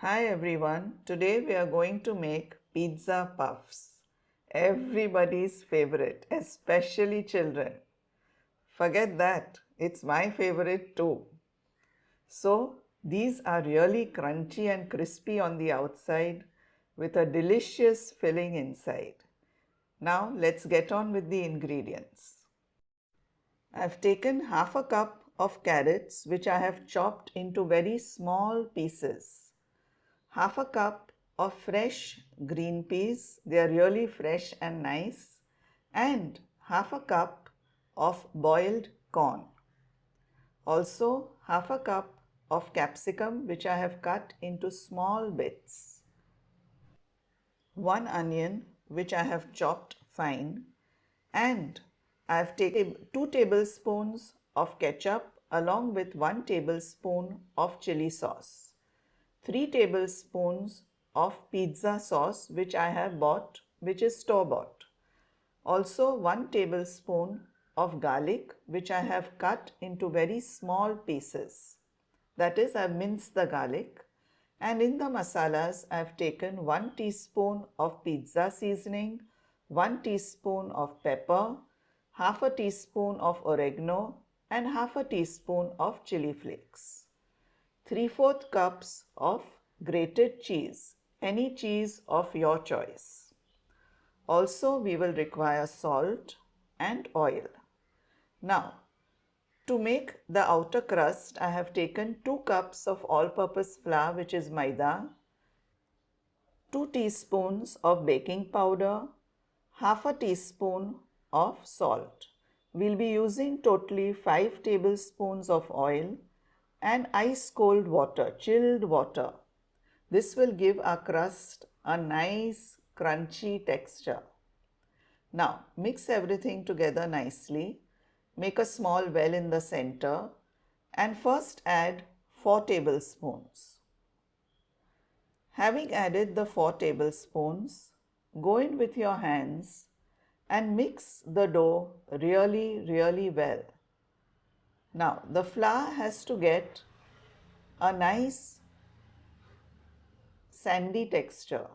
Hi everyone, today we are going to make pizza puffs. Everybody's favorite, especially children. Forget that, it's my favorite too. So these are really crunchy and crispy on the outside with a delicious filling inside. Now let's get on with the ingredients. I've taken half a cup of carrots which I have chopped into very small pieces. Half a cup of fresh green peas, they are really fresh and nice, and half a cup of boiled corn. Also half a cup of capsicum which I have cut into small bits. 1 onion which I have chopped fine, and I have taken 2 tablespoons of ketchup along with 1 tablespoon of chilli sauce. 3 tablespoons of pizza sauce which I have bought, which is store-bought. Also 1 tablespoon of garlic which I have cut into very small pieces. That is, I have minced the garlic. And in the masalas, I have taken 1 teaspoon of pizza seasoning, 1 teaspoon of pepper, half a teaspoon of oregano, and half a teaspoon of chili flakes. 3/4 cups of grated cheese, any cheese of your choice. Also, we will require salt and oil. Now, to make the outer crust, I have taken 2 cups of all-purpose flour, which is maida, 2 teaspoons of baking powder, half a teaspoon of salt. We'll be using totally 5 tablespoons of oil and ice cold water, chilled water. This will give our crust a nice crunchy texture. Now mix everything together nicely. Make a small well in the center and first add 4 tablespoons. Having added the 4 tablespoons, go in with your hands and mix the dough really well. Now the flour has to get a nice sandy texture.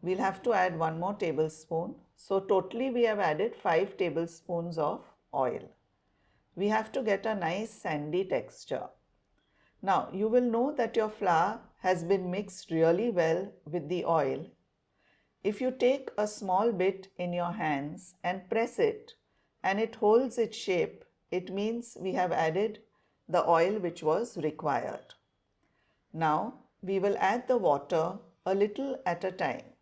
We'll have to add 1 more tablespoon. So totally we have added 5 tablespoons of oil. We have to get a nice sandy texture. Now you will know that your flour has been mixed really well with the oil. If you take a small bit in your hands and press it and it holds its shape, it means we have added the oil which was required. Now we will add the water a little at a time.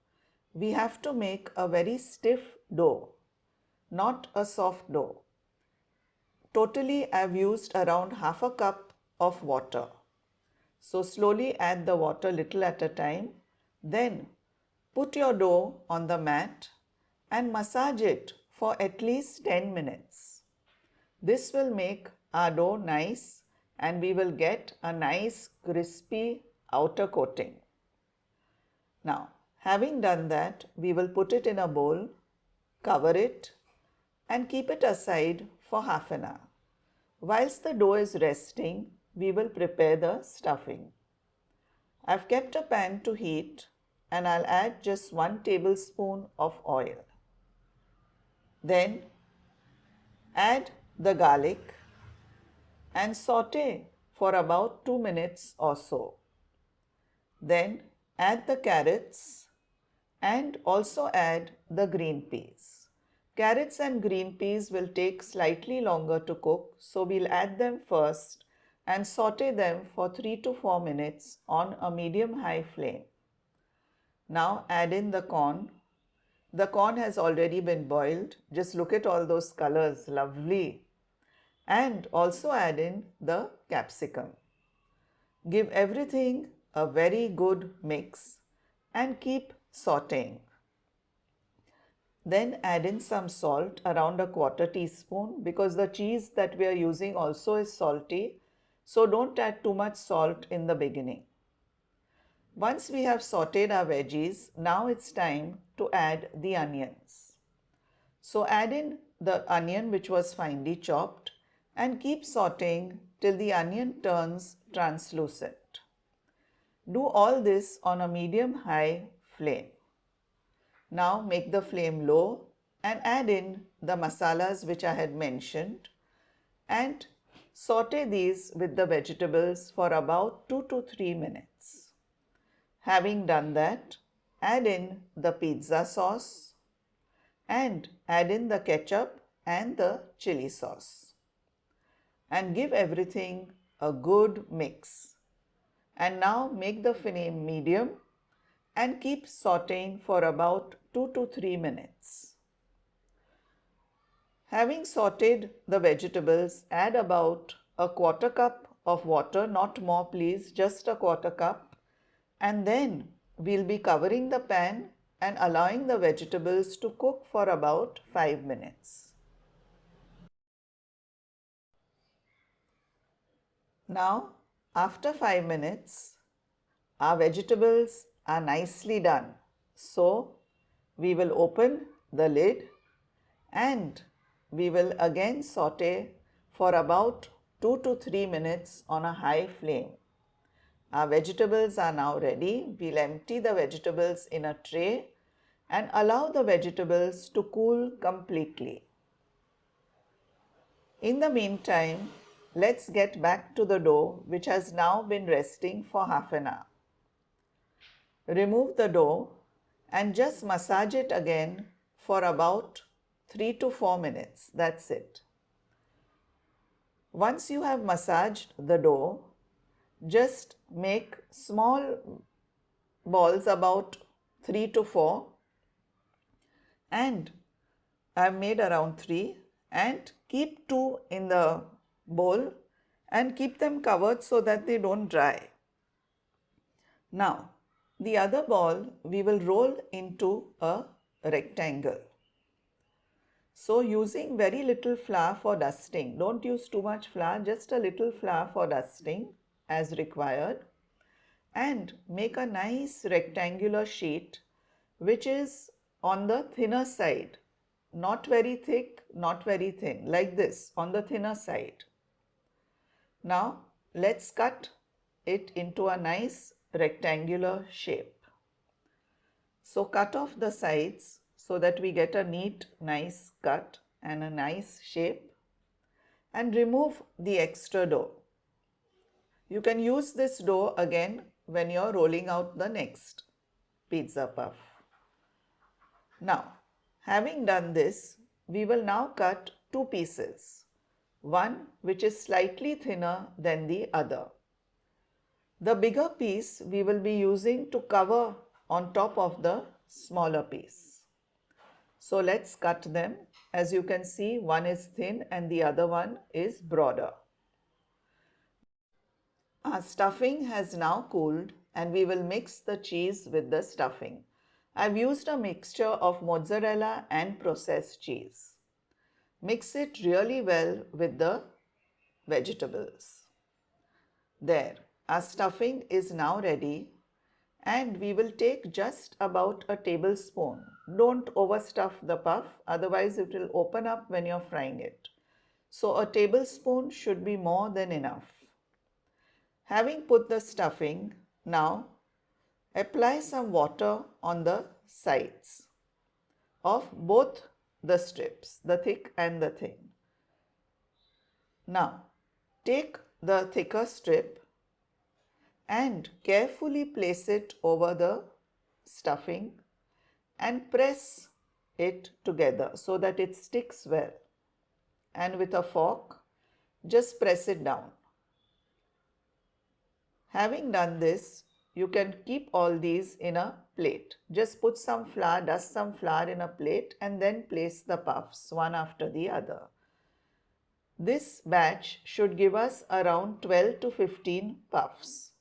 We have to make a very stiff dough, not a soft dough. Totally I have used around half a cup of water. So slowly add the water little at a time. Then put your dough on the mat and massage it for at least 10 minutes. This will make our dough nice and we will get a nice crispy outer coating. Now, having done that, we will put it in a bowl, cover it and keep it aside for half an hour. Whilst the dough is resting, we will prepare the stuffing. I've kept a pan to heat and I'll add just 1 tablespoon of oil. Then add the garlic and saute for about 2 minutes or so. Then add the carrots and also add the green peas. Carrots and green peas will take slightly longer to cook, so we'll add them first and saute them for 3 to 4 minutes on a medium-high flame. Now add in the corn. The corn has already been boiled. Just look at all those colors, lovely. And also add in the capsicum. Give everything a very good mix and keep sauteing. Then add in some salt, around a 1/4 teaspoon, because the cheese that we are using also is salty. So don't add too much salt in the beginning. Once we have sauteed our veggies, now it's time to add the onions. So add in the onion which was finely chopped and keep sauteing till the onion turns translucent. Do all this on a medium-high flame. Now make the flame low and add in the masalas which I had mentioned and saute these with the vegetables for about 2 to 3 minutes. Having done that, add in the pizza sauce and add in the ketchup and the chili sauce and give everything a good mix. And now make the flame medium and keep sauteing for about 2 to 3 minutes. Having sauteed the vegetables, add about a quarter cup of water, not more please, just a quarter cup, and then we'll be covering the pan and allowing the vegetables to cook for about 5 minutes. Now, after 5 minutes, our vegetables are nicely done. So, we will open the lid and we will again saute for about 2 to 3 minutes on a high flame. Our vegetables are now ready. We'll empty the vegetables in a tray and allow the vegetables to cool completely. In the meantime, let's get back to the dough which has now been resting for half an hour. Remove the dough and just massage it again for about 3 to 4 minutes. That's it. Once you have massaged the dough, just make small balls about 3 to 4 and I've made around 3 and keep 2 in the bowl and keep them covered so that they don't dry. Now, the other ball we will roll into a rectangle. So using very little flour for dusting, don't use too much flour, just a little flour for dusting as required, and make a nice rectangular sheet which is on the thinner side, not very thick, not very thin, like this on the thinner side. Now let's cut it into a nice rectangular shape. So cut off the sides so that we get a neat, nice cut and a nice shape, and remove the extra dough. You can use this dough again when you're rolling out the next pizza puff. Now, having done this, we will now cut 2 pieces, one which is slightly thinner than the other. The bigger piece we will be using to cover on top of the smaller piece. So let's cut them. As you can see, one is thin and the other one is broader. Our stuffing has now cooled and we will mix the cheese with the stuffing. I've used a mixture of mozzarella and processed cheese. Mix it really well with the vegetables. There, our stuffing is now ready and we will take just about a tablespoon. Don't overstuff the puff, otherwise it will open up when you're frying it. So a tablespoon should be more than enough. Having put the stuffing, now apply some water on the sides of both the strips, the thick and the thin. Now take the thicker strip and carefully place it over the stuffing and press it together so that it sticks well. And with a fork, just press it down. Having done this, you can keep all these in a plate. Just put some flour, dust some flour in a plate and then place the puffs one after the other. This batch should give us around 12 to 15 puffs.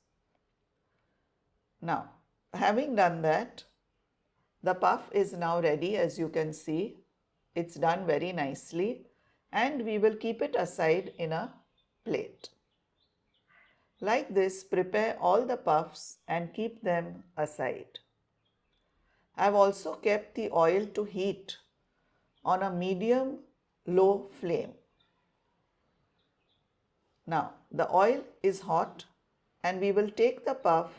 Now, having done that, the puff is now ready. As you can see, it's done very nicely and we will keep it aside in a plate. Like this, prepare all the puffs and keep them aside. I've also kept the oil to heat on a medium-low flame. Now, the oil is hot and we will take the puff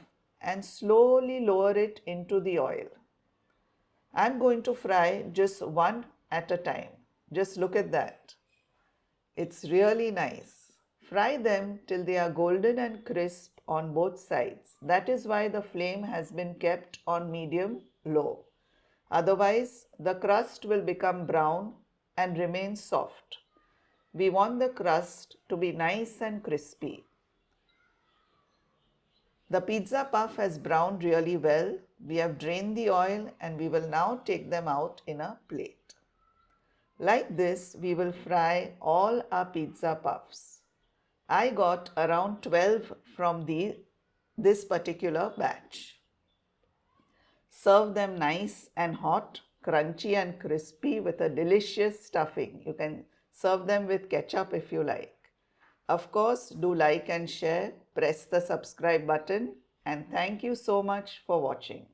and slowly lower it into the oil. I'm going to fry just one at a time. Just look at that. It's really nice. Fry them till they are golden and crisp on both sides. That is why the flame has been kept on medium low. Otherwise, the crust will become brown and remain soft. We want the crust to be nice and crispy. The pizza puff has browned really well. We have drained the oil and we will now take them out in a plate. Like this, we will fry all our pizza puffs. I got around 12 from this particular batch. Serve them nice and hot, crunchy and crispy with a delicious stuffing. You can serve them with ketchup if you like. Of course, do like and share, press the subscribe button, and thank you so much for watching.